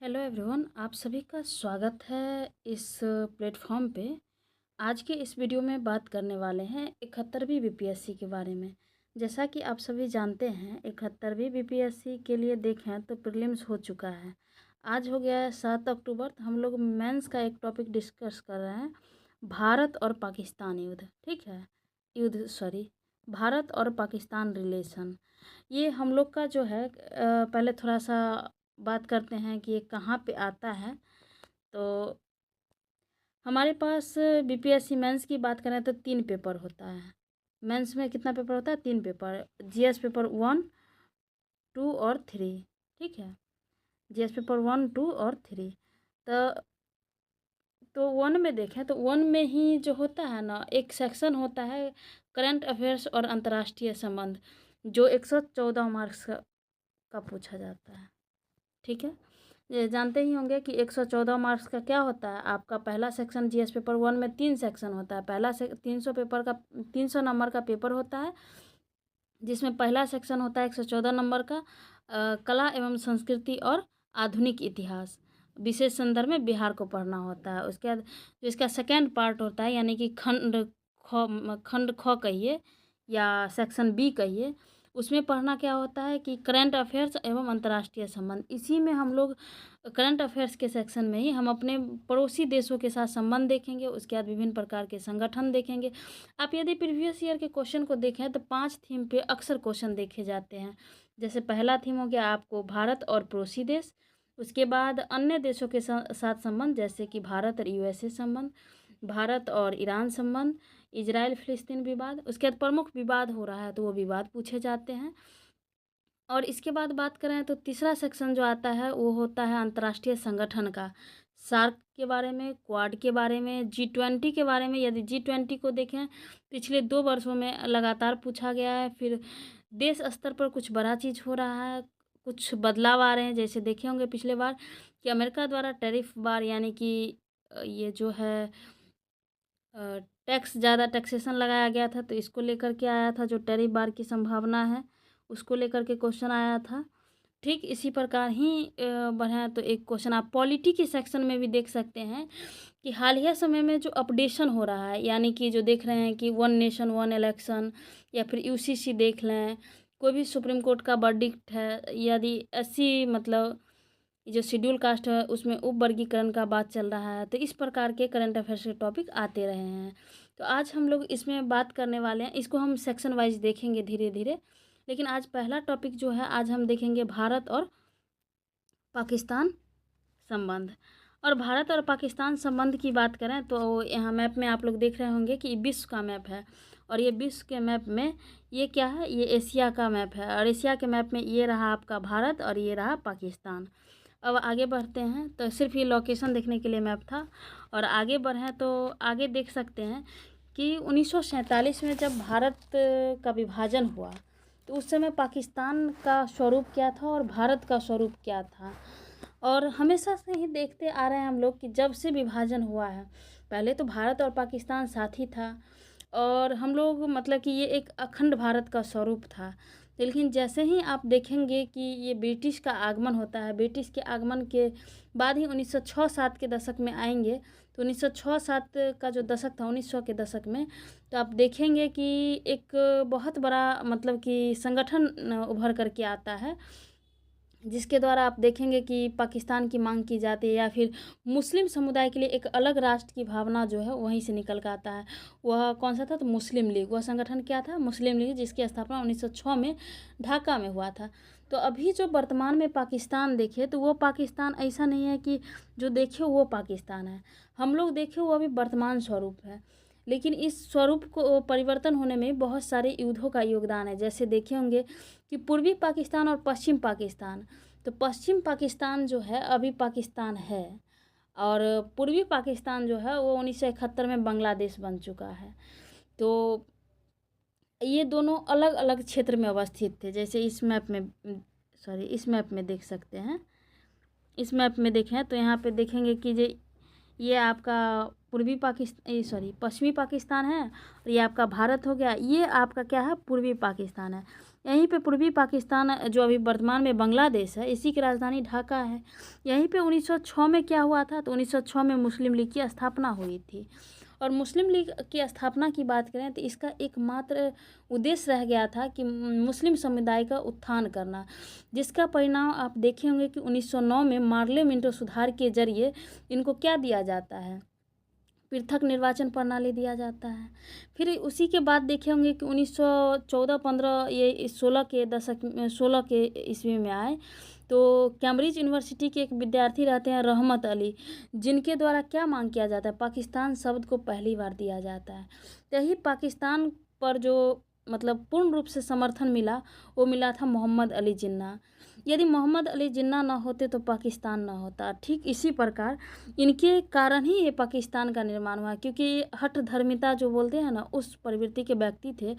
Hello everyone, आप सभी का स्वागत है इस प्लेटफॉर्म पे। आज के इस वीडियो में बात करने वाले हैं 71वीं बीपीएससी के बारे में। जैसा कि आप सभी जानते हैं, 71वीं बीपीएससी के लिए देखें तो प्रीलिम्स हो चुका है। आज हो गया है 7 अक्टूबर। तो हम लोग मेंस का एक टॉपिक डिस्कस कर रहे हैं, भारत और पाकिस्तान युद्ध। ठीक है, भारत और पाकिस्तान रिलेशन। ये हम लोग का जो है पहले थोड़ा सा बात करते हैं कि ये कहाँ पे आता है। तो हमारे पास बीपीएससी मेंस की बात करें तो 3 पेपर होता है। मेंस में कितना पेपर होता है? 3 पेपर। जीएस पेपर 1, 2 और 3। ठीक है, जीएस पेपर 1, 2 और 3। तो 1 में देखें तो 1 में ही जो होता है ना, एक सेक्शन होता है करंट अफेयर्स और अंतर्राष्ट्रीय संबंध, जो 114 मार्क्स का पूछा जाता है। ठीक है, ये जानते ही होंगे कि 114 मार्क्स का क्या होता है। आपका पहला सेक्शन जीएस पेपर 1 में 3 सेक्शन होता है। पहला से 300 नंबर का पेपर होता है, जिसमें पहला सेक्शन होता है 114 नंबर का, कला एवं संस्कृति और आधुनिक इतिहास। विशेष संदर्भ में बिहार को पढ़ना होता है। उसके बाद जो इसका सेकेंड पार्ट होता है, यानी कि खंड ख कहिए या सेक्शन बी कहिए, उसमें पढ़ना क्या होता है कि करंट अफेयर्स एवं अंतर्राष्ट्रीय संबंध। इसी में हम लोग करंट अफेयर्स के सेक्शन में ही हम अपने पड़ोसी देशों के साथ संबंध देखेंगे। उसके बाद विभिन्न प्रकार के संगठन देखेंगे। आप यदि प्रीवियस ईयर के क्वेश्चन को देखें तो 5 थीम पे अक्सर क्वेश्चन देखे जाते हैं। जैसे पहला थीम हो गया आपको भारत और पड़ोसी देश। उसके बाद अन्य देशों के साथ संबंध, जैसे कि भारत और यूएसए संबंध, भारत और ईरान संबंध, इजराइल फिलिस्तीन विवाद। उसके बाद प्रमुख विवाद हो रहा है तो वो विवाद पूछे जाते हैं। और इसके बाद बात करें तो तीसरा सेक्शन जो आता है वो होता है अंतर्राष्ट्रीय संगठन का। सार्क के बारे में, क्वाड के बारे में, G20 के बारे में। यदि G20 को देखें, पिछले 2 वर्षों में लगातार पूछा गया है। फिर देश स्तर पर कुछ बड़ा चीज़ हो रहा है, कुछ बदलाव आ रहे हैं। जैसे देखे होंगे पिछले बार कि अमेरिका द्वारा टैरिफ बार, यानी कि ये जो है टैक्स, ज़्यादा टैक्सेशन लगाया गया था, तो इसको लेकर के आया था। जो टैरिफ बार की संभावना है उसको लेकर के क्वेश्चन आया था। ठीक इसी प्रकार ही बढ़ें तो एक क्वेश्चन आप पॉलिटी के सेक्शन में भी देख सकते हैं कि हालिया समय में जो अपडेशन हो रहा है, यानी कि जो देख रहे हैं कि 1 नेशन 1 इलेक्शन, या फिर यूसीसी देख लें, कोई भी सुप्रीम कोर्ट का वर्डिक्ट है, यदि एससी मतलब जो शेड्यूल कास्ट है उसमें उप वर्गीकरण का बात चल रहा है, तो इस प्रकार के करंट अफेयर्स के टॉपिक आते रहे हैं। तो आज हम लोग इसमें बात करने वाले हैं। इसको हम सेक्शन वाइज देखेंगे धीरे धीरे। लेकिन आज पहला टॉपिक जो है, आज हम देखेंगे भारत और पाकिस्तान संबंध। और भारत और पाकिस्तान संबंध की बात करें तो यहाँ मैप में आप लोग देख रहे होंगे कि विश्व का मैप है। और ये विश्व के मैप में ये क्या है? ये एशिया का मैप है। और एशिया के मैप में ये रहा आपका भारत और ये रहा पाकिस्तान। अब आगे बढ़ते हैं तो सिर्फ ये लोकेशन देखने के लिए मैप था। और आगे बढ़ें तो आगे देख सकते हैं कि 1947 में जब भारत का विभाजन हुआ तो उस समय पाकिस्तान का स्वरूप क्या था और भारत का स्वरूप क्या था। और हमेशा से ही देखते आ रहे हैं हम लोग कि जब से विभाजन हुआ है, पहले तो भारत और पाकिस्तान साथ ही था और हम लोग मतलब कि ये एक अखंड भारत का स्वरूप था। लेकिन जैसे ही आप देखेंगे कि ये ब्रिटिश का आगमन होता है, ब्रिटिश के आगमन के बाद ही 1906-7 के दशक में आएंगे। तो 1906-7 का जो दशक था, 1900 के दशक में, तो आप देखेंगे कि एक बहुत बड़ा मतलब कि संगठन उभर करके आता है, जिसके द्वारा आप देखेंगे कि पाकिस्तान की मांग की जाती है, या फिर मुस्लिम समुदाय के लिए एक अलग राष्ट्र की भावना जो है वहीं से निकल कर आता है। वह कौन सा था? तो मुस्लिम लीग। वह संगठन क्या था? मुस्लिम लीग, जिसकी स्थापना 1906 में ढाका में हुआ था। तो अभी जो वर्तमान में पाकिस्तान देखे तो वो पाकिस्तान ऐसा नहीं है कि जो देखे वो पाकिस्तान है। हम लोग देखे वो अभी वर्तमान स्वरूप है। लेकिन इस स्वरूप को परिवर्तन होने में बहुत सारे युद्धों का योगदान है। जैसे देखे होंगे कि पूर्वी पाकिस्तान और पश्चिम पाकिस्तान। तो पश्चिम पाकिस्तान जो है अभी पाकिस्तान है, और पूर्वी पाकिस्तान जो है वो 1971 में बांग्लादेश बन चुका है। तो ये दोनों अलग अलग क्षेत्र में अवस्थित थे। जैसे इस मैप में इस मैप में देख सकते हैं। इस मैप में देखें तो यहाँ पे देखेंगे कि ये आपका पश्चिमी पाकिस्तान है, और ये आपका भारत हो गया। ये आपका क्या है? पूर्वी पाकिस्तान है। यहीं पे पूर्वी पाकिस्तान जो अभी वर्तमान में बांग्लादेश है, इसी की राजधानी ढाका है। यहीं पे 1906 में क्या हुआ था, तो 1906 में मुस्लिम लीग की स्थापना हुई थी। और मुस्लिम लीग की स्थापना की बात करें तो इसका एकमात्र उद्देश्य रह गया था कि मुस्लिम समुदाय का उत्थान करना, जिसका परिणाम आप देखे होंगे कि 1909 में मार्ले मिंटो सुधार के जरिए इनको क्या दिया जाता है, पृथक निर्वाचन प्रणाली दिया जाता है। फिर उसी के बाद देखे होंगे कि 1914-15 ये 16 के ईस्वी में आए, तो कैम्ब्रिज यूनिवर्सिटी के एक विद्यार्थी रहते हैं रहमत अली, जिनके द्वारा क्या मांग किया जाता है, पाकिस्तान शब्द को पहली बार दिया जाता है। तो यही पाकिस्तान पर जो मतलब पूर्ण रूप से समर्थन मिला, वो मिला था मोहम्मद अली जिन्ना। यदि मोहम्मद अली जिन्ना ना होते तो पाकिस्तान ना होता। ठीक इसी प्रकार इनके कारण ही ये पाकिस्तान का निर्माण हुआ, क्योंकि हठ धर्मिता जो बोलते हैं ना, उस प्रवृत्ति के व्यक्ति थे,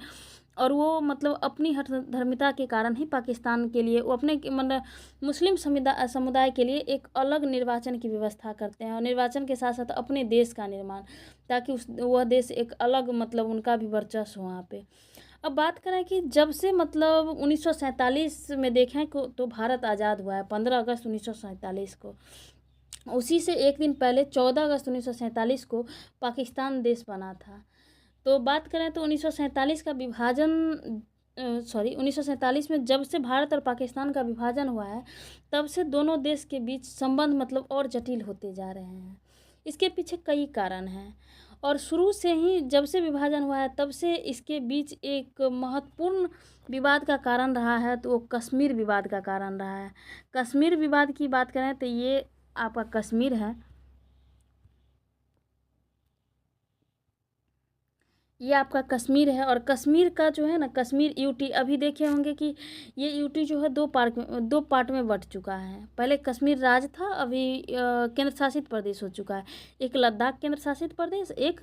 और वो मतलब अपनी हठ धर्मिता के कारण ही पाकिस्तान के लिए वो अपने मतलब मुस्लिम समुदाय के लिए एक अलग निर्वाचन की व्यवस्था करते हैं, और निर्वाचन के साथ साथ अपने देश का निर्माण, ताकि वह देश एक अलग मतलब उनका भी वर्चस्व हो वहाँ पे। अब बात करें कि जब से मतलब 1947 में देखें तो भारत आज़ाद हुआ है 15 अगस्त 1947 को। उसी से एक दिन पहले 14 अगस्त 1947 को पाकिस्तान देश बना था। तो बात करें तो 1947 का विभाजन 1947 में जब से भारत और पाकिस्तान का विभाजन हुआ है, तब से दोनों देश के बीच संबंध मतलब और जटिल होते जा रहे हैं। इसके पीछे कई कारण हैं, और शुरू से ही जब से विभाजन हुआ है तब से इसके बीच एक महत्वपूर्ण विवाद का कारण रहा है, तो वो कश्मीर विवाद का कारण रहा है। कश्मीर विवाद की बात करें तो ये आपका कश्मीर है, ये आपका कश्मीर है। और कश्मीर का जो है ना, कश्मीर यूटी, अभी देखे होंगे कि ये यूटी जो है दो पार्ट में बट चुका है। पहले कश्मीर राज्य था, अभी केंद्र शासित प्रदेश हो चुका है। एक लद्दाख केंद्र शासित प्रदेश, एक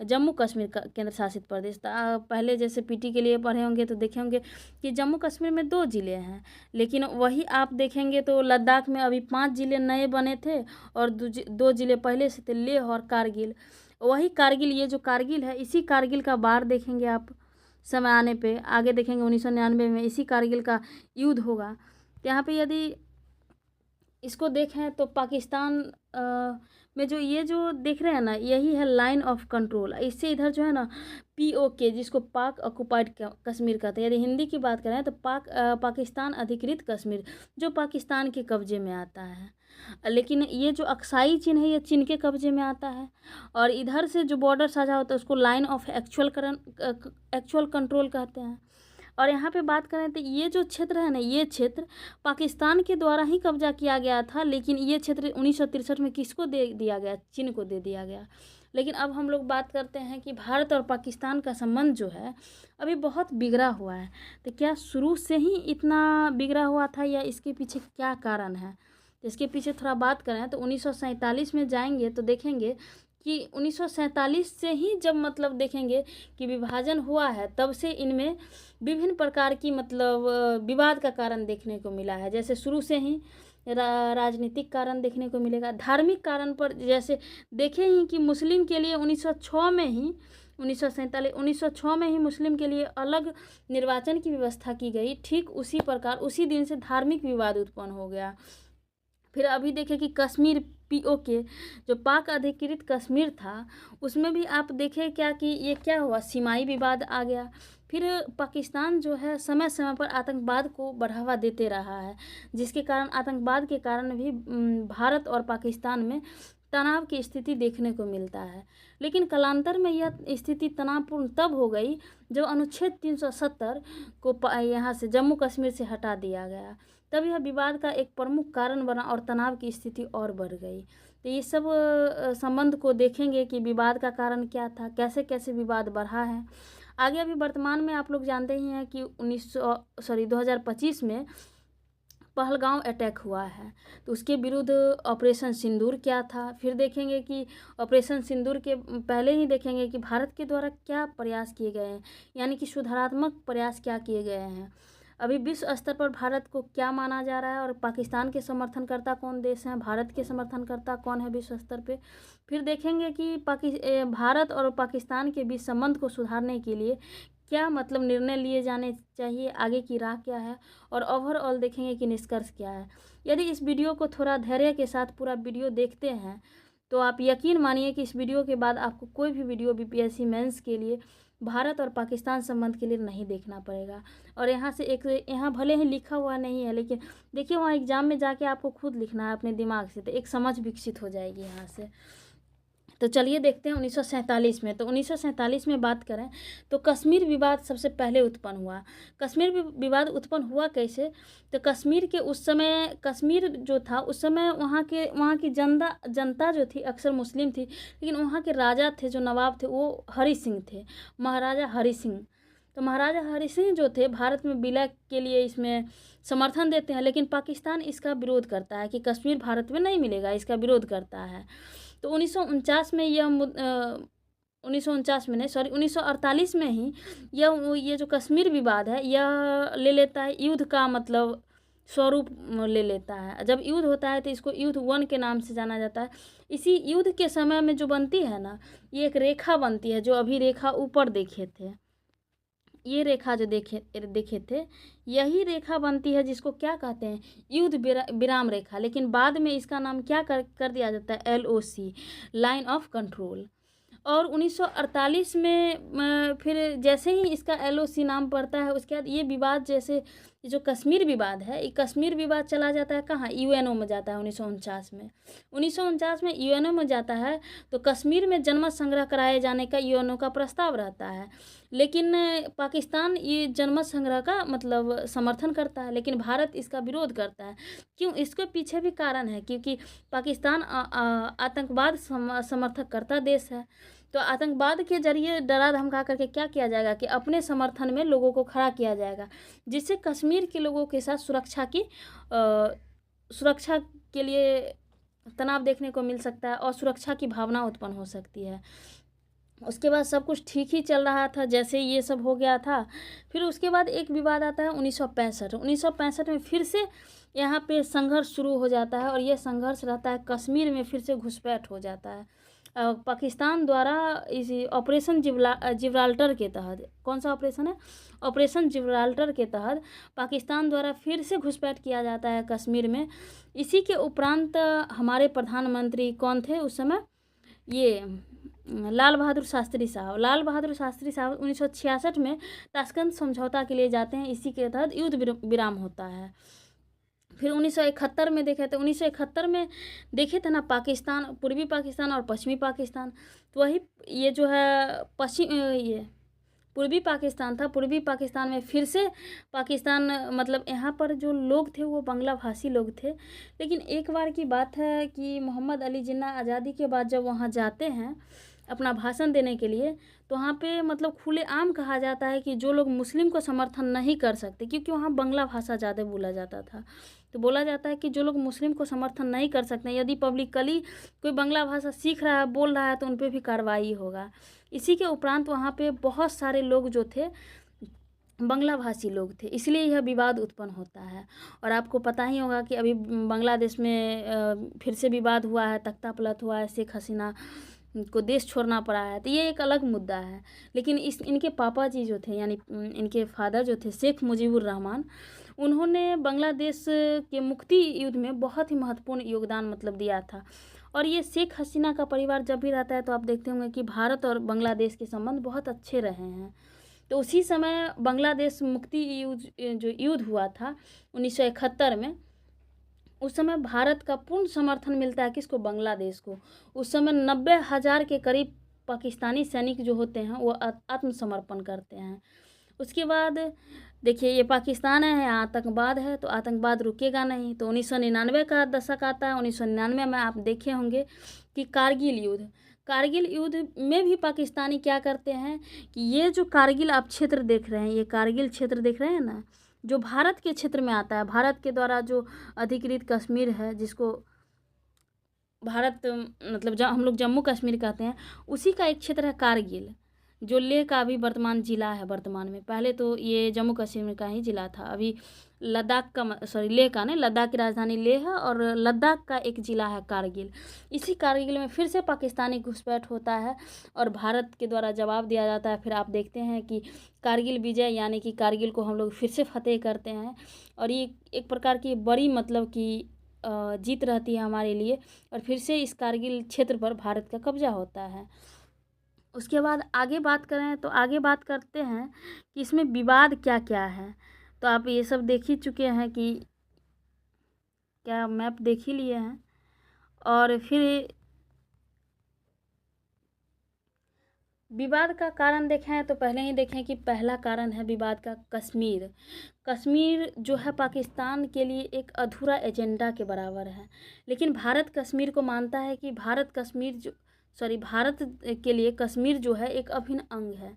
जम्मू कश्मीर का केंद्र शासित प्रदेश था। पहले जैसे पीटी के लिए पढ़े होंगे तो देखे होंगे कि जम्मू कश्मीर में 2 ज़िले हैं, लेकिन वही आप देखेंगे तो लद्दाख में अभी 5 ज़िले नए बने थे, और 2 ज़िले पहले से थे, लेह और कारगिल। वही कारगिल, ये जो कारगिल है, इसी कारगिल का बाढ़ देखेंगे आप समय आने पे, आगे देखेंगे 1999 में इसी कारगिल का युद्ध होगा। तो यहाँ पे यदि इसको देखें तो पाकिस्तान में जो ये जो देख रहे हैं ना, यही है लाइन ऑफ कंट्रोल। इससे इधर जो है ना POK, जिसको पाक ऑक्युपाइड कश्मीर कहते हैं, यदि हिंदी की बात करें तो पाकिस्तान अधिकृत कश्मीर, जो पाकिस्तान के कब्जे में आता है। लेकिन ये जो अक्साई चीन है, ये चीन के कब्जे में आता है, और इधर से जो बॉर्डर साझा होता है उसको लाइन ऑफ एक्चुअल कंट्रोल कहते हैं। और यहाँ पे बात करें तो ये जो क्षेत्र है ना, ये क्षेत्र पाकिस्तान के द्वारा ही कब्जा किया गया था, लेकिन ये क्षेत्र 1963 में किसको दे दिया गया, चीन को दे दिया गया। लेकिन अब हम लोग बात करते हैं कि भारत और पाकिस्तान का संबंध जो है अभी बहुत बिगड़ा हुआ है। तो क्या शुरू से ही इतना बिगड़ा हुआ था, या इसके पीछे क्या कारण है? तो इसके पीछे थोड़ा बात करें तो 1947 में जाएंगे तो देखेंगे कि 1947 से ही जब मतलब देखेंगे कि विभाजन हुआ है, तब से इनमें विभिन्न प्रकार की मतलब विवाद का कारण देखने को मिला है। जैसे शुरू से ही राजनीतिक कारण देखने को मिलेगा, धार्मिक कारण पर जैसे देखे ही कि मुस्लिम के लिए 1906 में ही 1906 में ही मुस्लिम के लिए अलग निर्वाचन की व्यवस्था की गई। ठीक उसी प्रकार उसी दिन से धार्मिक विवाद उत्पन्न हो गया। फिर अभी देखें कि कश्मीर POK, जो पाक अधिकृत कश्मीर था, उसमें भी आप देखें क्या कि ये क्या हुआ, सीमाई विवाद आ गया। फिर पाकिस्तान जो है समय समय पर आतंकवाद को बढ़ावा देते रहा है, जिसके कारण आतंकवाद के कारण भी भारत और पाकिस्तान में तनाव की स्थिति देखने को मिलता है। लेकिन कालांतर में यह स्थिति तनावपूर्ण तब हो गई जब अनुच्छेद 370 को यहाँ से जम्मू कश्मीर से हटा दिया गया। तब यह विवाद का एक प्रमुख कारण बना और तनाव की स्थिति और बढ़ गई। तो ये सब संबंध को देखेंगे कि विवाद का कारण क्या था, कैसे कैसे विवाद बढ़ा है आगे। अभी वर्तमान में आप लोग जानते ही हैं कि 2025 में पहलगांव अटैक हुआ है, तो उसके विरुद्ध ऑपरेशन सिंदूर क्या था। फिर देखेंगे कि ऑपरेशन सिंदूर के पहले ही देखेंगे कि भारत के द्वारा क्या प्रयास किए गए हैं, यानी कि सुधारात्मक प्रयास क्या किए गए हैं। अभी विश्व स्तर पर भारत को क्या माना जा रहा है, और पाकिस्तान के समर्थनकर्ता कौन देश हैं, भारत के समर्थनकर्ता कौन है विश्व स्तर पे। फिर देखेंगे कि भारत और पाकिस्तान के बीच संबंध को सुधारने के लिए क्या मतलब निर्णय लिए जाने चाहिए, आगे की राह क्या है, और ओवरऑल देखेंगे कि निष्कर्ष क्या है। यदि इस वीडियो को थोड़ा धैर्य के साथ पूरा वीडियो देखते हैं तो आप यकीन मानिए कि इस वीडियो के बाद आपको कोई भी वीडियो बीपीएससी मेंस के लिए भारत और पाकिस्तान संबंध के लिए नहीं देखना पड़ेगा। और यहाँ से यहाँ भले ही लिखा हुआ नहीं है, लेकिन देखिए वहाँ एग्ज़ाम में जाके आपको खुद लिखना है अपने दिमाग से, तो एक समझ विकसित हो जाएगी यहाँ से। तो चलिए देखते हैं 1947 में। तो 1947 में बात करें तो कश्मीर विवाद सबसे पहले उत्पन्न हुआ। कश्मीर विवाद उत्पन्न हुआ कैसे? तो कश्मीर के उस समय, कश्मीर जो था उस समय वहाँ की जनता जो थी अक्सर मुस्लिम थी, लेकिन वहाँ के राजा थे, जो नवाब थे, वो हरि सिंह थे, महाराजा हरि सिंह। तो महाराजा हरि सिंह जो थे भारत में विलय के लिए इसमें समर्थन देते हैं, लेकिन पाकिस्तान इसका विरोध करता है कि कश्मीर भारत में नहीं मिलेगा, इसका विरोध करता है। तो 1949 में यह 1949 में नहीं, सॉरी 1948 में ही ये जो कश्मीर विवाद है यह ले लेता है युद्ध का मतलब स्वरूप ले लेता है। जब युद्ध होता है तो इसको युद्ध 1 के नाम से जाना जाता है। इसी युद्ध के समय में जो बनती है ना, ये एक रेखा बनती है, जो अभी रेखा ऊपर देखे थे, ये रेखा जो देखे थे, यही रेखा बनती है जिसको क्या कहते हैं, युद्ध विराम रेखा। लेकिन बाद में इसका नाम क्या कर दिया जाता है, LOC, लाइन ऑफ कंट्रोल। और 1948 में फिर जैसे ही इसका LOC नाम पड़ता है, उसके बाद ये विवाद, जैसे जो कश्मीर विवाद है, ये कश्मीर विवाद चला जाता है कहाँ, UNO में जाता है 1949 में। 1949 में UNO में जाता है तो कश्मीर में जनमत संग्रह कराए जाने का UNO का प्रस्ताव रहता है, लेकिन पाकिस्तान ये जनमत संग्रह का मतलब समर्थन करता है, लेकिन भारत इसका विरोध करता है। क्यों? इसके पीछे भी कारण है, क्योंकि पाकिस्तान आतंकवाद समर्थक करता देश है। तो आतंकवाद के जरिए डरा धमका करके क्या किया जाएगा कि अपने समर्थन में लोगों को खड़ा किया जाएगा, जिससे कश्मीर के लोगों के साथ सुरक्षा के लिए तनाव देखने को मिल सकता है और सुरक्षा की भावना उत्पन्न हो सकती है। उसके बाद सब कुछ ठीक ही चल रहा था, जैसे ये सब हो गया था। फिर उसके बाद एक विवाद आता है 1965 में फिर से यहाँ पे संघर्ष शुरू हो जाता है, और ये संघर्ष रहता है कश्मीर में फिर से घुसपैठ हो जाता है पाकिस्तान द्वारा इस ऑपरेशन जिब्राल्टर के तहत। कौन सा ऑपरेशन है? ऑपरेशन जिब्राल्टर के तहत पाकिस्तान द्वारा फिर से घुसपैठ किया जाता है कश्मीर में। इसी के उपरांत हमारे प्रधानमंत्री कौन थे उस समय, ये लाल बहादुर शास्त्री साहब 1966 में ताशकंद समझौता के लिए जाते हैं। इसी के तहत युद्ध विराम होता है। फिर 1971 में देखे तो 1971 में देखे थे ना, पाकिस्तान, पूर्वी पाकिस्तान और पश्चिमी पाकिस्तान, तो वही ये जो है ये पूर्वी पाकिस्तान था। पूर्वी पाकिस्तान में फिर से पाकिस्तान मतलब यहाँ पर जो लोग थे वो बांग्ला भाषी लोग थे, लेकिन एक बार की बात है कि मोहम्मद अली जिन्ना आज़ादी के बाद जब वहाँ जाते हैं अपना भाषण देने के लिए, तो वहाँ पे मतलब खुलेआम कहा जाता है कि जो लोग मुस्लिम को समर्थन नहीं कर सकते, क्योंकि वहाँ बांग्ला भाषा ज़्यादा बोला जाता था, तो बोला जाता है कि जो लोग मुस्लिम को समर्थन नहीं कर सकते, यदि पब्लिकली कोई बांग्ला भाषा सीख रहा है, बोल रहा है, तो उन पर भी कार्रवाई होगा। इसी के उपरांत वहाँ पे बहुत सारे लोग जो थे बांग्ला भाषी लोग थे, इसलिए यह विवाद उत्पन्न होता है। और आपको पता ही होगा कि अभी बांग्लादेश में फिर से विवाद हुआ है, तख्ता पलट हुआ है, शेख हसीना को देश छोड़ना पड़ा है, तो ये एक अलग मुद्दा है। लेकिन इनके पापा जी जो थे, यानी इनके फादर जो थे शेख मुजीबुर रहमान, उन्होंने बांग्लादेश के मुक्ति युद्ध में बहुत ही महत्वपूर्ण योगदान मतलब दिया था। और ये शेख हसीना का परिवार जब भी रहता है तो आप देखते होंगे कि भारत और बांग्लादेश के संबंध बहुत अच्छे रहे हैं। तो उसी समय बांग्लादेश मुक्ति जो युद्ध हुआ था 1971 में, उस समय भारत का पूर्ण समर्थन मिलता है किसको? बांग्लादेश को। उस समय 90,000 के करीब पाकिस्तानी सैनिक जो होते हैं वो आत्मसमर्पण करते हैं। उसके बाद देखिए ये पाकिस्तान है, यहाँ आतंकवाद है, तो आतंकवाद रुकेगा नहीं। तो 1999 का दशक आता है। 1999 में आप देखे होंगे कि कारगिल युद्ध में भी पाकिस्तानी क्या करते हैं कि ये जो कारगिल आप क्षेत्र देख रहे हैं, ये कारगिल क्षेत्र देख रहे हैं ना, जो भारत के क्षेत्र में आता है, भारत के द्वारा जो अधिकृत कश्मीर है, जिसको भारत मतलब हम लोग जम्मू कश्मीर कहते हैं, उसी का एक क्षेत्र है कारगिल, जो लेह का अभी वर्तमान ज़िला है वर्तमान में, पहले तो ये जम्मू कश्मीर का ही ज़िला था। अभी लद्दाख का सॉरी लेह का नहीं, लद्दाख की राजधानी लेह है और लद्दाख का एक ज़िला है कारगिल। इसी कारगिल में फिर से पाकिस्तानी घुसपैठ होता है और भारत के द्वारा जवाब दिया जाता है। फिर आप देखते हैं कि कारगिल विजय यानी कि कारगिल को हम लोग फिर से फतेह करते हैं और ये एक प्रकार की बड़ी मतलब कि जीत रहती है हमारे लिए और फिर से इस कारगिल क्षेत्र पर भारत का कब्जा होता है। उसके बाद आगे बात करें तो आगे बात करते हैं कि इसमें विवाद क्या क्या है। तो आप ये सब देख ही चुके हैं कि क्या मैप देख ही लिए हैं। और फिर विवाद का कारण देखें तो पहले ही देखें कि पहला कारण है विवाद का कश्मीर। कश्मीर जो है पाकिस्तान के लिए एक अधूरा एजेंडा के बराबर है, लेकिन भारत कश्मीर को मानता है कि भारत के लिए कश्मीर जो है एक अभिन्न अंग है।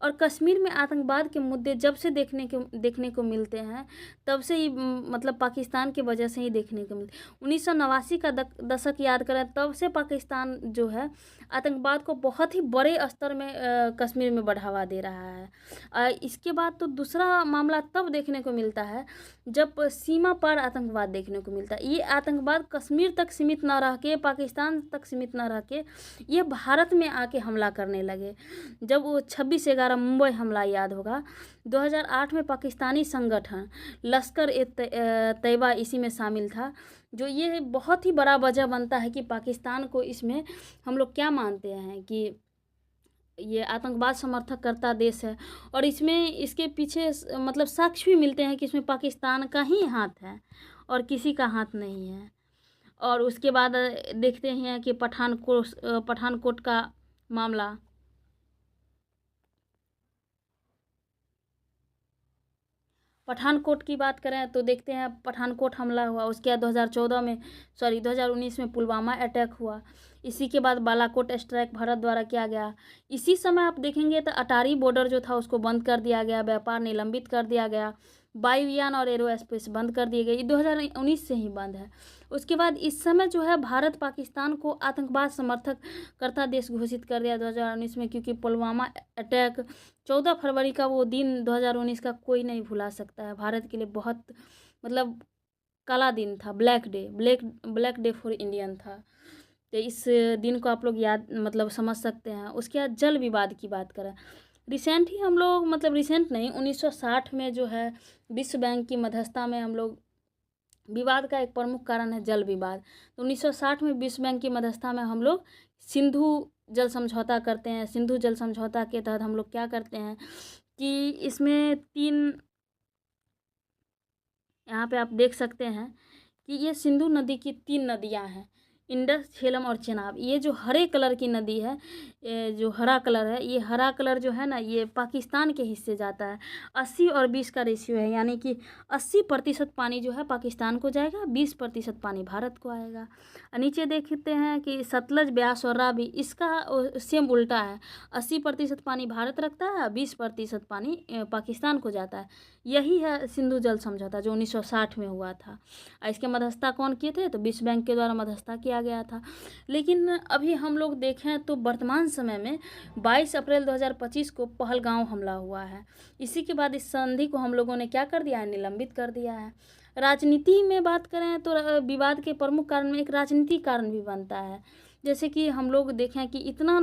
और कश्मीर में आतंकवाद के मुद्दे जब से देखने को मिलते हैं तब से ही मतलब पाकिस्तान की वजह से ही देखने को मिलते। 1989 का दशक याद करें, तब से पाकिस्तान जो है आतंकवाद को बहुत ही बड़े स्तर में कश्मीर में बढ़ावा दे रहा है। इसके बाद तो दूसरा मामला तब देखने को मिलता है जब सीमा पार आतंकवाद देखने को मिलता है। ये आतंकवाद कश्मीर तक सीमित न रह के, पाकिस्तान तक सीमित न रह के ये भारत में आके हमला करने लगे। जब वो 26/11 मुंबई हमला याद होगा, 2008 में पाकिस्तानी संगठन लश्कर ए तैयबा इसी में शामिल था। जो ये बहुत ही बड़ा वजह बनता है कि पाकिस्तान को इसमें हम लोग क्या मानते हैं कि ये आतंकवाद समर्थक करता देश है और इसमें इसके पीछे मतलब साक्ष्य भी मिलते हैं कि इसमें पाकिस्तान का ही हाथ है और किसी का हाथ नहीं है। और उसके बाद देखते हैं कि पठानकोट का मामला, पठानकोट की बात करें तो देखते हैं पठानकोट हमला हुआ। उसके बाद 2019 में पुलवामा अटैक हुआ। इसी के बाद बालाकोट स्ट्राइक भारत द्वारा किया गया। इसी समय आप देखेंगे तो अटारी बॉर्डर जो था उसको बंद कर दिया गया, व्यापार निलंबित कर दिया गया, वायुयान और एरोस्पेस बंद कर दिए गए। ये 2019 से ही बंद है। उसके बाद इस समय जो है भारत पाकिस्तान को आतंकवाद समर्थक करता देश घोषित कर दिया 2019 में, क्योंकि पुलवामा अटैक 14 फरवरी का वो दिन 2019 का कोई नहीं भुला सकता है। भारत के लिए बहुत मतलब काला दिन था, ब्लैक डे फॉर इंडियन था। तो इस दिन को आप लोग याद मतलब समझ सकते हैं। उसके बाद जल विवाद की बात करें, रिसेंट ही हम लोग मतलब रिसेंट नहीं 1960 में जो है विश्व बैंक की मध्यस्थता में हम लोग, विवाद का एक प्रमुख कारण है जल विवाद। तो 1960 में विश्व बैंक की मध्यस्थता में हम लोग सिंधु जल समझौता करते हैं। सिंधु जल समझौता के तहत हम लोग क्या करते हैं कि इसमें 3, यहाँ पे आप देख सकते हैं कि ये सिंधु नदी की 3 नदियाँ हैं, इंडस, झेलम और चेनाब। ये जो हरे कलर की नदी है, ये जो हरा कलर है, ये हरा कलर जो है ना ये पाकिस्तान के हिस्से जाता है। 80 और 20 का रेशियो है, यानी कि 80% पानी जो है पाकिस्तान को जाएगा, 20% पानी भारत को आएगा। नीचे देखते हैं कि सतलज, ब्यास और रावी, इसका सेम उल्टा है। 80% पानी भारत रखता है, 20% पानी पाकिस्तान को जाता है। यही है सिंधु जल समझौता जो 1960 में हुआ था। इसके मध्यस्थता कौन किए थे? तो विश्व बैंक के द्वारा मध्यस्थता किया गया था। लेकिन अभी हम लोग देखें तो वर्तमान समय में 22 अप्रैल 2025 को पहलगांव हमला हुआ है। इसी के बाद इस संधि को हम लोगों ने क्या कर दिया है? निलंबित कर दिया है। राजनीति में बात करें तो विवाद के प्रमुख कारण में एक राजनीतिक कारण भी बनता है। जैसे कि हम लोग देखें कि इतना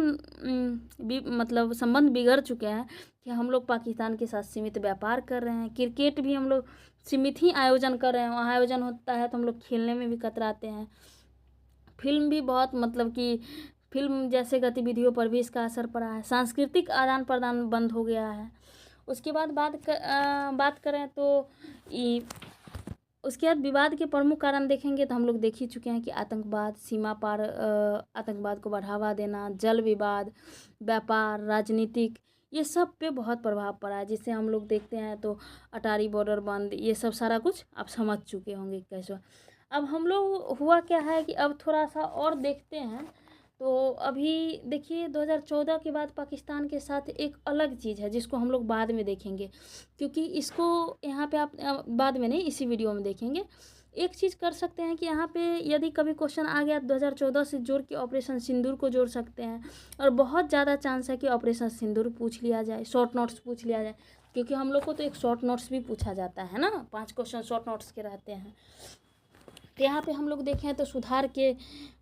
मतलब संबंध बिगड़ चुके हैं कि हम लोग पाकिस्तान के साथ सीमित व्यापार कर रहे हैं। क्रिकेट भी हम लोग सीमित ही आयोजन कर रहे हैं, वहाँ आयोजन होता है तो हम लोग खेलने में भी कतराते हैं। फिल्म भी बहुत मतलब कि फिल्म जैसे गतिविधियों पर भी इसका असर पड़ा है। सांस्कृतिक आदान प्रदान बंद हो गया है। उसके बाद बात करें तो उसके बाद विवाद के प्रमुख कारण देखेंगे तो हम लोग देख ही चुके हैं कि आतंकवाद, सीमा पार आतंकवाद को बढ़ावा देना, जल विवाद, व्यापार, राजनीतिक, ये सब पे बहुत प्रभाव पड़ा है। जिससे हम लोग देखते हैं तो अटारी बॉर्डर बंद, ये सब सारा कुछ आप समझ चुके होंगे कैसे। अब हम लोग हुआ क्या है कि अब थोड़ा सा और देखते हैं तो अभी देखिए 2014 के बाद पाकिस्तान के साथ एक अलग चीज़ है जिसको हम लोग बाद में देखेंगे, क्योंकि इसको यहाँ पे आप बाद में नहीं इसी वीडियो में देखेंगे। एक चीज़ कर सकते हैं कि यहाँ पे यदि कभी क्वेश्चन आ गया 2014 से जोड़ के ऑपरेशन सिंदूर को जोड़ सकते हैं, और बहुत ज़्यादा चांस है कि ऑपरेशन सिंदूर पूछ लिया जाए, शॉर्ट नोट्स पूछ लिया जाए, क्योंकि हम लोग को तो एक शॉर्ट नोट्स भी पूछा जाता है ना, 5 क्वेश्चन शॉर्ट नोट्स के रहते हैं। तो यहाँ पे हम लोग देखें तो सुधार के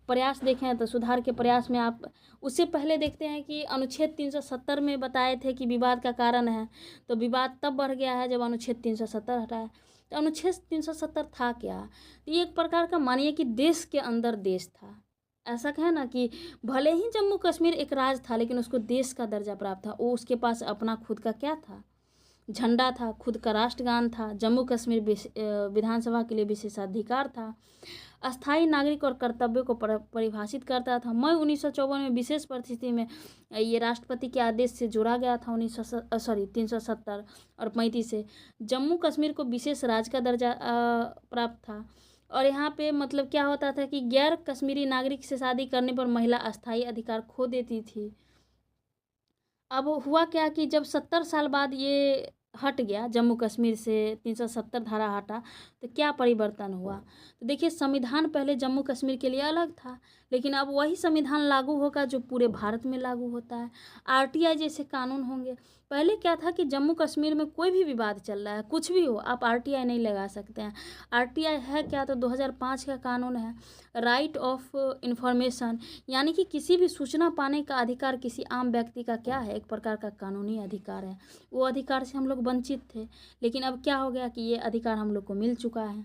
प्रयास देखें तो सुधार के प्रयास में आप उससे पहले देखते हैं कि अनुच्छेद 370 में बताए थे कि विवाद का कारण है, तो विवाद तब बढ़ गया है जब अनुच्छेद 370 हटाया। तो अनुच्छेद 370 था क्या? तो ये एक प्रकार का मानिए कि देश के अंदर देश था। ऐसा कहें ना कि भले ही जम्मू कश्मीर एक राज्य था, लेकिन उसको देश का दर्जा प्राप्त था। वो उसके पास अपना खुद का क्या था? झंडा था, खुद का राष्ट्रगान था, जम्मू कश्मीर विधानसभा के लिए विशेषाधिकार था, अस्थायी नागरिक और कर्तव्यों को परिभाषित करता था। मई 1954 में विशेष परिस्थिति में ये राष्ट्रपति के आदेश से जोड़ा गया था 370 और 35 से जम्मू कश्मीर को विशेष राज्य का दर्जा प्राप्त था। और यहाँ पे मतलब क्या होता था कि गैर कश्मीरी नागरिक से शादी करने पर महिला अस्थायी अधिकार खो देती थी। अब हुआ क्या कि जब 70 साल बाद ये हट गया, जम्मू कश्मीर से 370 धारा हटा, तो क्या परिवर्तन हुआ? तो देखिए, संविधान पहले जम्मू कश्मीर के लिए अलग था, लेकिन अब वही संविधान लागू होगा जो पूरे भारत में लागू होता है। आरटीआई जैसे कानून होंगे। पहले क्या था कि जम्मू कश्मीर में कोई भी विवाद चल रहा है, कुछ भी हो, आप आरटीआई नहीं लगा सकते हैं। आरटीआई है क्या? तो 2005 का कानून है, राइट ऑफ इंफॉर्मेशन, यानी कि किसी भी सूचना पाने का अधिकार किसी आम व्यक्ति का क्या है? एक प्रकार का कानूनी अधिकार है। वो अधिकार से हम लोग वंचित थे, लेकिन अब क्या हो गया कि ये अधिकार हम लोग को मिल चुका है।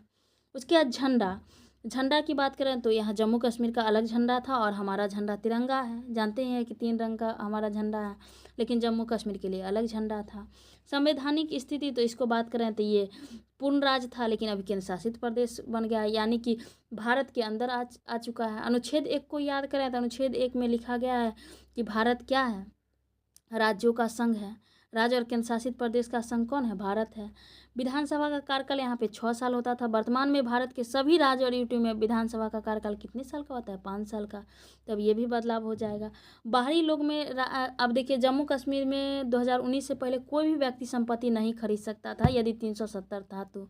उसके बाद झंडा की बात करें तो यहाँ जम्मू कश्मीर का अलग झंडा था और हमारा झंडा तिरंगा है। जानते हैं कि 3 रंग का हमारा झंडा है, लेकिन जम्मू कश्मीर के लिए अलग झंडा था। संवैधानिक स्थिति तो इसको बात करें तो ये पूर्ण राज्य था, लेकिन अभी केंद्र शासित प्रदेश बन गया है, यानी कि भारत के अंदर आ चुका है। अनुच्छेद 1 को याद करें तो अनुच्छेद 1 में लिखा गया है कि भारत क्या है? राज्यों का संघ है। राज्य और केंद्र शासित प्रदेश का संघ कौन है? भारत है। विधानसभा का कार्यकाल यहाँ पे 6 साल होता था। वर्तमान में भारत के सभी राज्य और यूटी में विधानसभा का कार्यकाल कितने साल का होता है? 5 साल का। तब ये भी बदलाव हो जाएगा। बाहरी लोग में अब देखिए, जम्मू कश्मीर में 2019 से पहले कोई भी व्यक्ति संपत्ति नहीं खरीद सकता था यदि 370 था तो,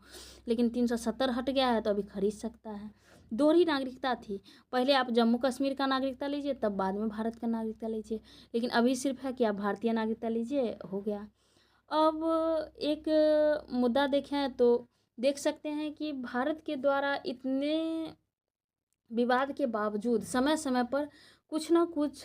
लेकिन 370 हट गया है तो अभी खरीद सकता है। दोहरी नागरिकता थी, पहले आप जम्मू कश्मीर का नागरिकता लीजिए, तब बाद में भारत का नागरिकता लीजिए, लेकिन अभी सिर्फ है कि आप भारतीय नागरिकता लीजिए, हो गया। अब एक मुद्दा देखें तो देख सकते हैं कि भारत के द्वारा इतने विवाद के बावजूद समय समय पर कुछ ना कुछ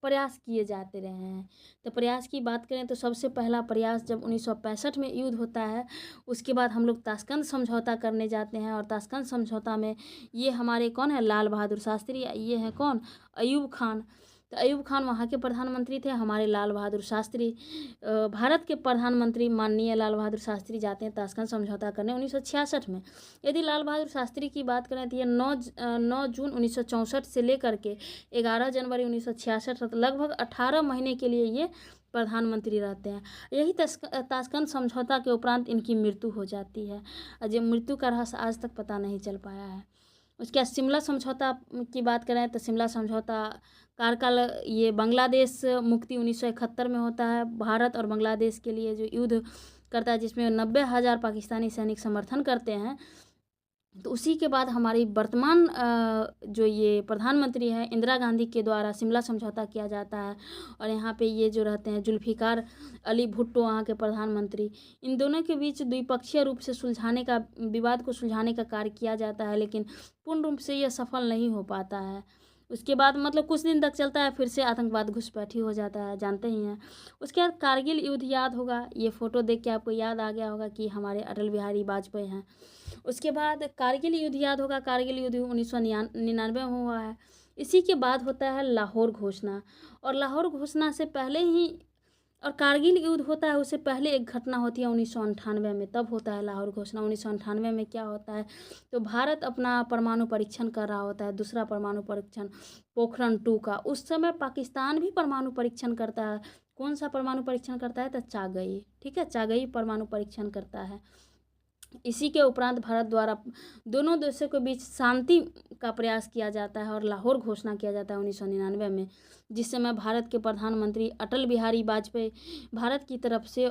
प्रयास किए जाते रहे हैं। तो प्रयास की बात करें तो सबसे पहला प्रयास जब 1965 में युद्ध होता है, उसके बाद हम लोग ताशकंद समझौता करने जाते हैं, और ताशकंद समझौता में ये हमारे कौन है? लाल बहादुर शास्त्री। ये हैं कौन? अयूब खान। तो अयूब खान वहाँ के प्रधानमंत्री थे, हमारे लाल बहादुर शास्त्री भारत के प्रधानमंत्री माननीय लाल बहादुर शास्त्री जाते हैं ताशकंद समझौता करने 1966 में। यदि लाल बहादुर शास्त्री की बात करें तो ये 9 जून 1964 से लेकर के 11 जनवरी 1966 तक लगभग 18 महीने के लिए ये प्रधानमंत्री रहते हैं। यही ताशकंद समझौता के उपरांत इनकी मृत्यु हो जाती है। जो मृत्यु का रहस्य आज तक पता नहीं चल पाया है। उसके बाद शिमला समझौता की बात करें तो शिमला समझौता कार्यकाल ये बांग्लादेश मुक्ति 1971 में होता है। भारत और बांग्लादेश के लिए जो युद्ध करता है, जिसमें 90,000 पाकिस्तानी सैनिक समर्थन करते हैं। तो उसी के बाद हमारी वर्तमान जो ये प्रधानमंत्री है इंदिरा गांधी के द्वारा शिमला समझौता किया जाता है, और यहाँ पे ये जो रहते हैं जुल्फिकार अली भुट्टो वहाँ के प्रधानमंत्री, इन दोनों के बीच द्विपक्षीय रूप से विवाद को सुलझाने का कार्य किया जाता है, लेकिन पूर्ण रूप से यह सफल नहीं हो पाता है। उसके बाद मतलब कुछ दिन तक चलता है, फिर से आतंकवाद घुसपैठी हो जाता है, जानते ही हैं। उसके बाद कारगिल युद्ध याद होगा, ये फ़ोटो देख के आपको याद आ गया होगा कि हमारे अटल बिहारी वाजपेयी हैं। उसके बाद कारगिल युद्ध याद होगा, कारगिल युद्ध 1999 में हुआ है। इसी के बाद होता है लाहौर घोषणा, और लाहौर घोषणा से पहले ही और कारगिल युद्ध होता है, उससे पहले एक घटना होती है 1998 में, तब होता है लाहौर घोषणा। 1998 में क्या होता है, तो भारत अपना परमाणु परीक्षण कर रहा होता है, दूसरा परमाणु परीक्षण पोखरण 2 का। उस समय पाकिस्तान भी परमाणु परीक्षण करता है। कौन सा परमाणु परीक्षण करता है? तो चागई, ठीक है, चागई परमाणु परीक्षण करता है। इसी के उपरांत भारत द्वारा दोनों देशों के बीच शांति का प्रयास किया जाता है और लाहौर घोषणा किया जाता है 1999 में, जिस समय भारत के प्रधानमंत्री अटल बिहारी वाजपेयी भारत की तरफ से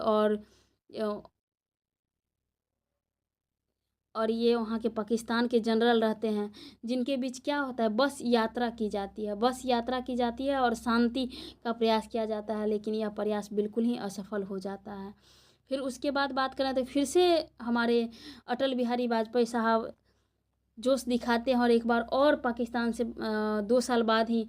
और ये वहाँ के पाकिस्तान के जनरल रहते हैं, जिनके बीच क्या होता है, बस यात्रा की जाती है, बस यात्रा की जाती है और शांति का प्रयास किया जाता है, लेकिन यह प्रयास बिल्कुल ही असफल हो जाता है। फिर उसके बाद बात करें तो फिर से हमारे अटल बिहारी वाजपेयी साहब जोश दिखाते हैं और एक बार और पाकिस्तान से 2 साल बाद ही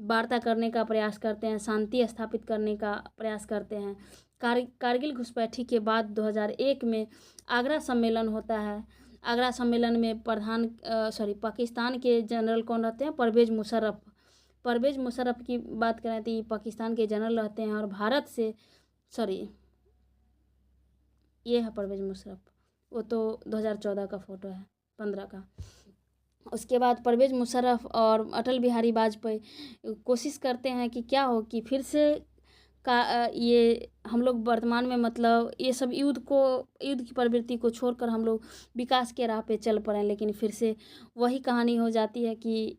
वार्ता करने का प्रयास करते हैं, शांति स्थापित करने का प्रयास करते हैं। कारगिल घुसपैठी के बाद 2001 में आगरा सम्मेलन होता है। आगरा सम्मेलन में पाकिस्तान के जनरल कौन रहते हैं, परवेज़ मुशर्रफ। परवेज़ मुशर्रफ की बात करें तो ये पाकिस्तान के जनरल रहते हैं और भारत से ये है परवेज़ मुशर्रफ, वो तो 2014 का फ़ोटो है, 15 का। उसके बाद परवेज़ मुशर्रफ और अटल बिहारी वाजपेयी कोशिश करते हैं कि क्या हो कि फिर से ये हम लोग वर्तमान में मतलब ये सब युद्ध की प्रवृत्ति को छोड़कर हम लोग विकास के राह पे चल पड़े, लेकिन फिर से वही कहानी हो जाती है कि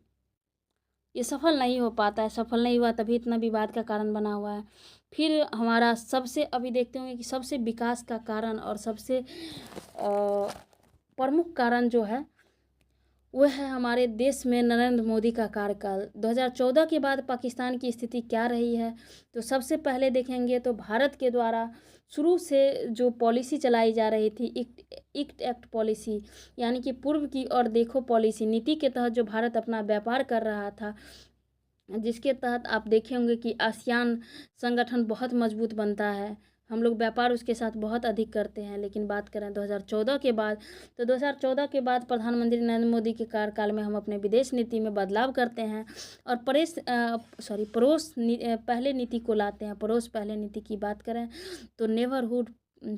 ये सफल नहीं हो पाता है। सफल नहीं हुआ तभी इतना विवाद का कारण बना हुआ है। फिर हमारा सबसे अभी देखते होंगे कि सबसे विकास का कारण और सबसे प्रमुख कारण जो है वह है हमारे देश में नरेंद्र मोदी का कार्यकाल। 2014 के बाद पाकिस्तान की स्थिति क्या रही है, तो सबसे पहले देखेंगे तो भारत के द्वारा शुरू से जो पॉलिसी चलाई जा रही थी, इक्ट एक्ट पॉलिसी, यानी कि पूर्व की ओर देखो पॉलिसी नीति के तहत जो भारत अपना व्यापार कर रहा था, जिसके तहत आप देखे होंगे कि आसियान संगठन बहुत मजबूत बनता है, हम लोग व्यापार उसके साथ बहुत अधिक करते हैं। लेकिन बात करें 2014 के बाद, तो 2014 के बाद प्रधानमंत्री नरेंद्र मोदी के कार्यकाल में हम अपने विदेश नीति में बदलाव करते हैं और पड़ोस पहले नीति को लाते हैं। पड़ोस पहले नीति की बात करें तो नेबरहुड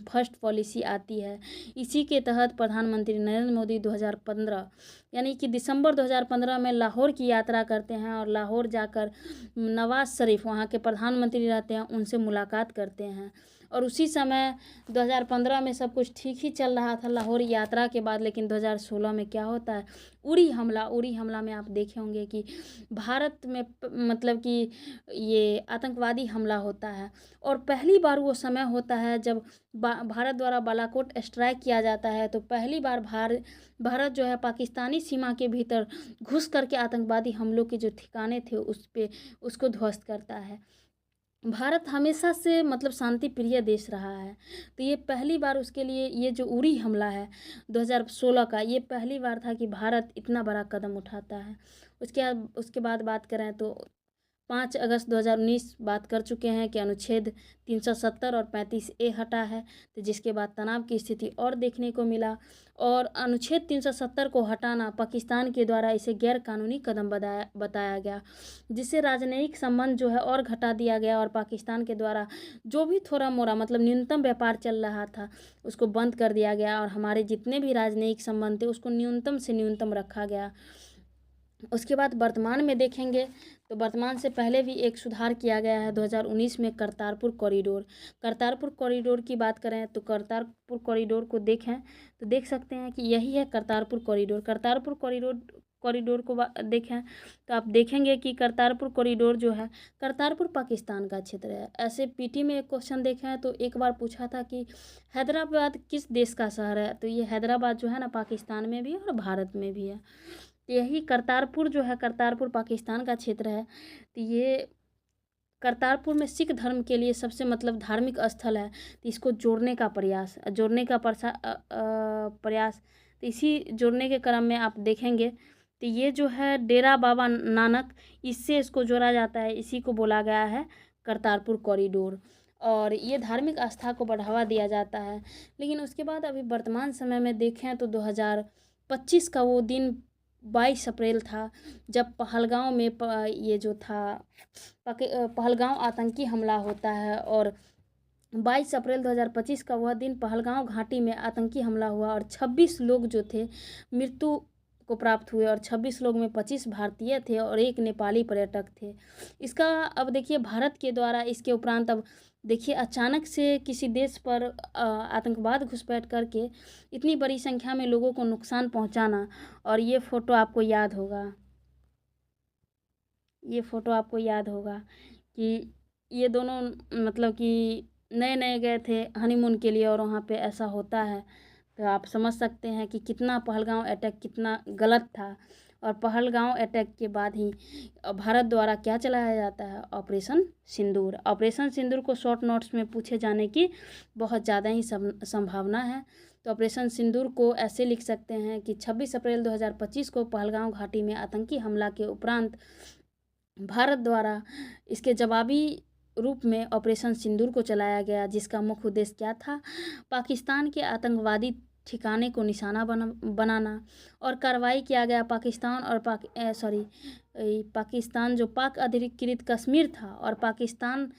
फर्स्ट पॉलिसी आती है। इसी के तहत प्रधानमंत्री नरेंद्र मोदी 2015 यानी कि दिसंबर 2015 में लाहौर की यात्रा करते हैं और लाहौर जाकर नवाज शरीफ, वहाँ के प्रधानमंत्री रहते हैं, उनसे मुलाकात करते हैं। और उसी समय 2015 में सब कुछ ठीक ही चल रहा था लाहौर यात्रा के बाद, लेकिन 2016 में क्या होता है, उरी हमला में आप देखे होंगे कि भारत में मतलब कि ये आतंकवादी हमला होता है। और पहली बार वो समय होता है जब भारत द्वारा बालाकोट स्ट्राइक किया जाता है, तो पहली बार भारत जो है पाकिस्तानी सीमा के भीतर घुस करके आतंकवादी हमलों के जो ठिकाने थे उसको ध्वस्त करता है। भारत हमेशा से मतलब शांति प्रिय देश रहा है, तो ये पहली बार उसके लिए ये जो उरी हमला है 2016 का, ये पहली बार था कि भारत इतना बड़ा कदम उठाता है। उसके बाद बात करें तो 5 अगस्त 2019 बात कर चुके हैं कि अनुच्छेद 370 और 35A हटा है, तो जिसके बाद तनाव की स्थिति और देखने को मिला। और अनुच्छेद 370 को हटाना पाकिस्तान के द्वारा इसे गैर कानूनी कदम बताया गया, जिससे राजनयिक संबंध जो है और घटा दिया गया और पाकिस्तान के द्वारा जो भी थोड़ा मोड़ा मतलब न्यूनतम व्यापार चल रहा था उसको बंद कर दिया गया और हमारे जितने भी राजनयिक संबंध थे उसको न्यूनतम से न्यूनतम रखा गया। उसके बाद वर्तमान में देखेंगे तो वर्तमान से पहले भी एक सुधार किया गया है 2019 में करतारपुर कॉरिडोर की बात करें तो करतारपुर कॉरिडोर को देखें तो देख सकते हैं कि यही है करतारपुर कॉरिडोर को देखें तो आप देखेंगे कि करतारपुर कॉरिडोर जो है, करतारपुर पाकिस्तान का क्षेत्र है। ऐसे पीटी में एक क्वेश्चन देखें तो एक बार पूछा था कि हैदराबाद किस देश का शहर है, तो ये हैदराबाद जो है ना पाकिस्तान में भी है और भारत में भी है। यही करतारपुर जो है, करतारपुर पाकिस्तान का क्षेत्र है। तो ये करतारपुर में सिख धर्म के लिए सबसे मतलब धार्मिक स्थल है, तो इसको जोड़ने का प्रयास तो इसी जोड़ने के क्रम में आप देखेंगे तो ये जो है डेरा बाबा नानक, इससे इसको जोड़ा जाता है, इसी को बोला गया है करतारपुर कॉरिडोर। और ये धार्मिक आस्था को बढ़ावा दिया जाता है। लेकिन उसके बाद अभी वर्तमान समय में देखें तो 2025 का वो दिन 22 अप्रैल था जब पहलगांव में ये जो था पहलगांव आतंकी हमला होता है। और 22 अप्रैल 2025 का वह दिन पहलगांव घाटी में आतंकी हमला हुआ और 26 लोग जो थे मृत्यु को प्राप्त हुए और 26 लोग में 25 भारतीय थे और 1 नेपाली पर्यटक थे। इसका अब देखिए भारत के द्वारा इसके उपरांत अब देखिए अचानक से किसी देश पर आतंकवाद घुसपैठ करके इतनी बड़ी संख्या में लोगों को नुकसान पहुंचाना। और ये फ़ोटो आपको याद होगा कि ये दोनों मतलब कि नए गए थे हनीमून के लिए और वहाँ पे ऐसा होता है। तो आप समझ सकते हैं कि कितना पहलगांव अटैक कितना गलत था। और पहलगांव अटैक के बाद ही भारत द्वारा क्या चलाया जाता है, ऑपरेशन सिंदूर। ऑपरेशन सिंदूर को शॉर्ट नोट्स में पूछे जाने की बहुत ज़्यादा ही संभावना है। तो ऑपरेशन सिंदूर को ऐसे लिख सकते हैं कि 26 अप्रैल 2025 को पहलगांव घाटी में आतंकी हमला के उपरांत भारत द्वारा इसके जवाबी रूप में ऑपरेशन सिंदूर को चलाया गया, जिसका मुख्य उद्देश्य क्या था, पाकिस्तान के आतंकवादी ठिकाने को निशाना बनाना। और कार्रवाई किया गया पाकिस्तान और पाकिस्तान जो पाक अधिकृत कश्मीर था और पाकिस्तान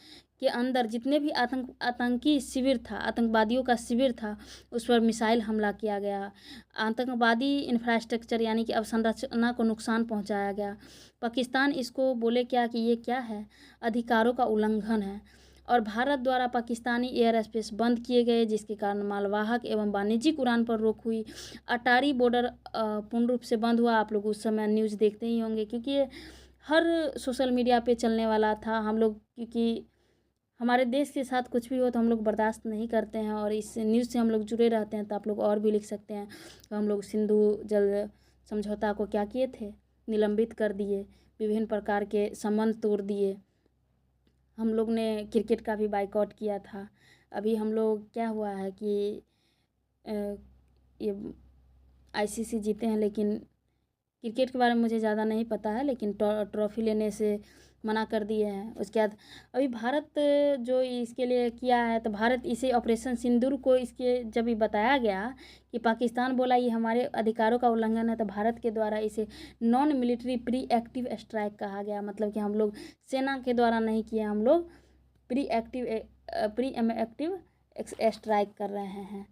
के अंदर जितने भी आतंकी शिविर था, आतंकवादियों का शिविर था, उस पर मिसाइल हमला किया गया। आतंकवादी इंफ्रास्ट्रक्चर यानी कि अवसंरचना को नुकसान पहुंचाया गया। पाकिस्तान इसको बोले क्या कि ये क्या है, अधिकारों का उल्लंघन है। और भारत द्वारा पाकिस्तानी एयर स्पेस बंद किए गए, जिसके कारण मालवाहक एवं वाणिज्यिक उड़ान पर रोक हुई। अटारी बॉर्डर पूर्ण रूप से बंद हुआ। आप लोग उस समय न्यूज़ देखते ही होंगे, क्योंकि ये हर सोशल मीडिया पे चलने वाला था। हम लोग, क्योंकि हमारे देश के साथ कुछ भी हो तो हम लोग बर्दाश्त नहीं करते हैं और इस न्यूज़ से हम लोग जुड़े रहते हैं। तो आप लोग और भी लिख सकते हैं। तो हम लोग सिंधु जल समझौता को क्या किए थे, निलंबित कर दिए, विभिन्न प्रकार के संबंध तोड़ दिए। हम लोग ने क्रिकेट का भी बाइकआउट किया था। अभी हम लोग क्या हुआ है कि ये आईसीसी जीते हैं, लेकिन क्रिकेट के बारे में मुझे ज़्यादा नहीं पता है, लेकिन ट्रॉफी लेने से मना कर दिए हैं। उसके बाद अभी भारत जो इसके लिए किया है, तो भारत इसे ऑपरेशन सिंदूर को इसके जब भी बताया गया कि पाकिस्तान बोला ये हमारे अधिकारों का उल्लंघन है, तो भारत के द्वारा इसे non military pre active strike कहा गया। मतलब कि हम लोग सेना के द्वारा नहीं किए, हम लोग प्री एक्टिव स्ट्राइक कर रहे हैं।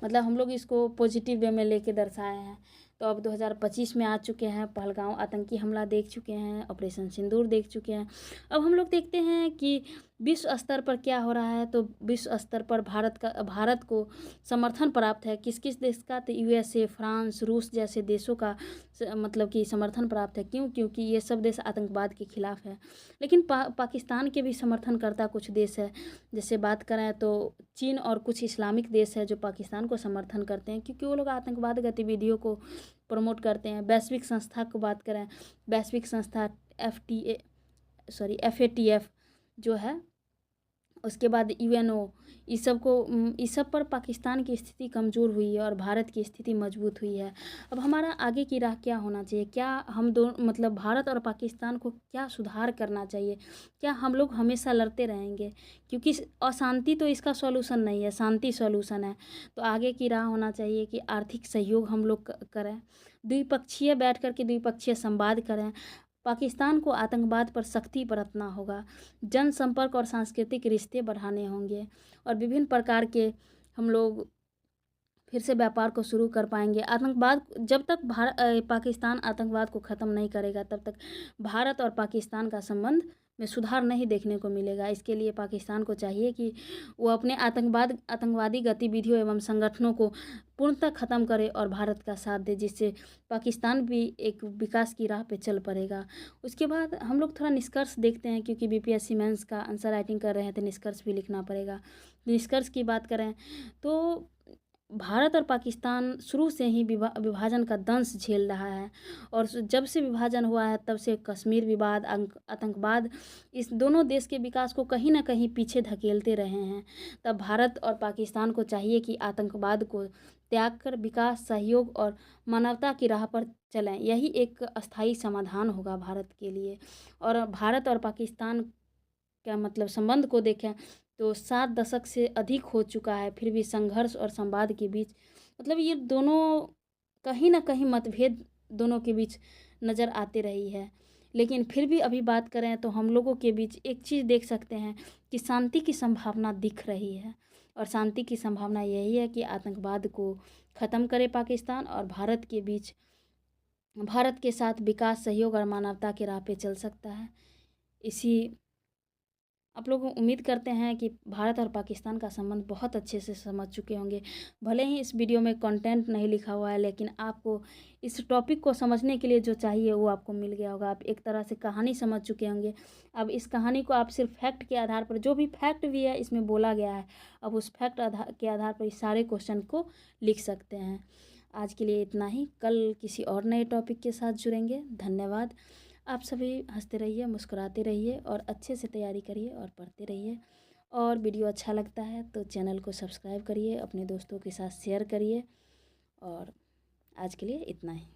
मतलब हम लोग इसको पॉजिटिव वे में लेके दर्शाए हैं। तो अब 2025 में आ चुके हैं, पहलगांव आतंकी हमला देख चुके हैं, ऑपरेशन सिंदूर देख चुके हैं। अब हम लोग देखते हैं कि विश्व स्तर पर क्या हो रहा है। तो विश्व स्तर पर भारत को समर्थन प्राप्त है। किस किस देश का, तो यूएसए, फ्रांस, रूस जैसे देशों का मतलब कि समर्थन प्राप्त है। क्यों? क्योंकि ये सब देश आतंकवाद के खिलाफ है। लेकिन पाकिस्तान के भी समर्थन करता कुछ देश है। जैसे बात करें तो चीन और कुछ इस्लामिक देश है जो पाकिस्तान को समर्थन करते हैं, क्योंकि वो लोग आतंकवाद गतिविधियों को प्रमोट करते हैं। वैश्विक संस्था को बात करें, वैश्विक संस्था FATF जो है, उसके बाद UNO, इस सब पर पाकिस्तान की स्थिति कमज़ोर हुई है और भारत की स्थिति मजबूत हुई है। अब हमारा आगे की राह क्या होना चाहिए? क्या हम दोनों मतलब भारत और पाकिस्तान को क्या सुधार करना चाहिए? क्या हम लोग हमेशा लड़ते रहेंगे? क्योंकि अशांति तो इसका सॉल्यूशन नहीं है, शांति सॉल्यूशन है। तो आगे की राह होना चाहिए कि आर्थिक सहयोग हम लोग करें, द्विपक्षीय बैठ कर के द्विपक्षीय संवाद करें। पाकिस्तान को आतंकवाद पर सख्ती बरतना होगा, जनसंपर्क और सांस्कृतिक रिश्ते बढ़ाने होंगे और विभिन्न प्रकार के हम लोग फिर से व्यापार को शुरू कर पाएंगे। आतंकवाद जब तक पाकिस्तान आतंकवाद को ख़त्म नहीं करेगा, तब तक भारत और पाकिस्तान का संबंध में सुधार नहीं देखने को मिलेगा। इसके लिए पाकिस्तान को चाहिए कि वो अपने आतंकवादी गतिविधियों एवं संगठनों को पूर्णतः ख़त्म करे और भारत का साथ दे, जिससे पाकिस्तान भी एक विकास की राह पे चल पड़ेगा। उसके बाद हम लोग थोड़ा निष्कर्ष देखते हैं, क्योंकि BPSC मेंस का आंसर राइटिंग कर रहे हैं तो निष्कर्ष भी लिखना पड़ेगा। निष्कर्ष की बात करें तो भारत और पाकिस्तान शुरू से ही विभाजन का दंश झेल रहा है और जब से विभाजन हुआ है तब से कश्मीर विवाद, आतंकवाद इस दोनों देश के विकास को कहीं ना कहीं पीछे धकेलते रहे हैं। तब भारत और पाकिस्तान को चाहिए कि आतंकवाद को त्याग कर विकास, सहयोग और मानवता की राह पर चलें। यही एक अस्थायी समाधान होगा भारत के लिए। और भारत और पाकिस्तान का मतलब संबंध को देखें तो 7 दशक से अधिक हो चुका है, फिर भी संघर्ष और संवाद के बीच मतलब ये दोनों कहीं ना कहीं मतभेद दोनों के बीच नज़र आते रही है। लेकिन फिर भी अभी बात करें तो हम लोगों के बीच एक चीज़ देख सकते हैं कि शांति की संभावना दिख रही है और शांति की संभावना यही है कि आतंकवाद को ख़त्म करे पाकिस्तान और भारत के बीच, भारत के साथ विकास, सहयोग और मानवता की राह पे चल सकता है। इसी आप लोग उम्मीद करते हैं कि भारत और पाकिस्तान का संबंध बहुत अच्छे से समझ चुके होंगे। भले ही इस वीडियो में कंटेंट नहीं लिखा हुआ है, लेकिन आपको इस टॉपिक को समझने के लिए जो चाहिए वो आपको मिल गया होगा। आप एक तरह से कहानी समझ चुके होंगे। अब इस कहानी को आप सिर्फ फैक्ट के आधार पर, जो भी फैक्ट भी है इसमें बोला गया है, अब उस फैक्ट के आधार पर इस सारे क्वेश्चन को लिख सकते हैं। आज के लिए इतना ही। कल किसी और नए टॉपिक के साथ जुड़ेंगे। धन्यवाद। आप सभी हंसते रहिए, मुस्कुराते रहिए और अच्छे से तैयारी करिए और पढ़ते रहिए। और वीडियो अच्छा लगता है तो चैनल को सब्सक्राइब करिए, अपने दोस्तों के साथ शेयर करिए। और आज के लिए इतना ही।